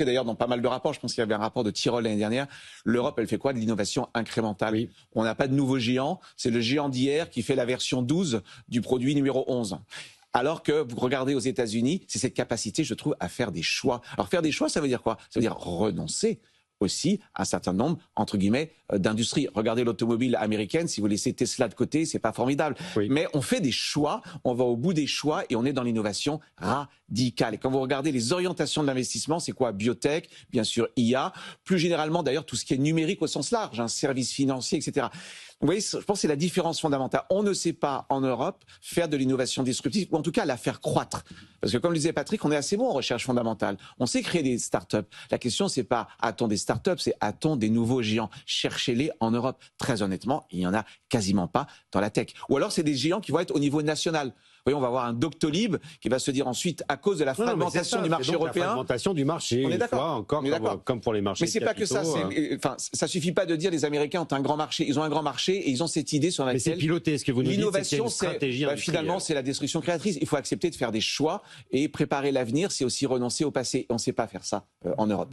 d'ailleurs dans pas mal de rapports, je pense qu'il y avait un rapport de Tirole l'année dernière, l'Europe, elle fait quoi? De l'innovation incrémentale. Oui. On n'a pas de nouveau géant, c'est le géant d'hier qui fait la version 12 du produit numéro 11. Alors que vous regardez aux États-Unis, c'est cette capacité, je trouve, à faire des choix. Alors faire des choix, ça veut dire quoi? Ça veut dire renoncer aussi un certain nombre, entre guillemets, d'industries. Regardez l'automobile américaine, si vous laissez Tesla de côté, c'est pas formidable. Oui. Mais on fait des choix, on va au bout des choix et on est dans l'innovation radicale. Et quand vous regardez les orientations de l'investissement, c'est quoi? Biotech, bien sûr IA, plus généralement d'ailleurs tout ce qui est numérique au sens large, hein, services financiers, etc. Vous voyez, je pense que c'est la différence fondamentale. On ne sait pas en Europe faire de l'innovation disruptive, ou en tout cas la faire croître. Parce que comme le disait Patrick, on est assez bon en recherche fondamentale. On sait créer des startups. La question, c'est pas a-t-on des startups, c'est a-t-on des nouveaux géants? Cherchez-les en Europe. Très honnêtement, il n'y en a quasiment pas dans la tech. Ou alors c'est des géants qui vont être au niveau national. Vous voyez, on va avoir un Doctolib qui va se dire ensuite, à cause de la fragmentation du marché européen. La fragmentation du marché, on est d'accord. Encore comme pour les marchés. Mais c'est pas que ça. Enfin, ça suffit pas de dire les Américains ont un grand marché. Ils ont un grand marché et ils ont cette idée sur laquelle. Mais c'est piloté. Ce que vous nous dites, l'innovation, c'est une stratégie finalement, c'est la destruction créatrice. Il faut accepter de faire des choix et préparer l'avenir. C'est aussi renoncer au passé. On ne sait pas faire ça en Europe.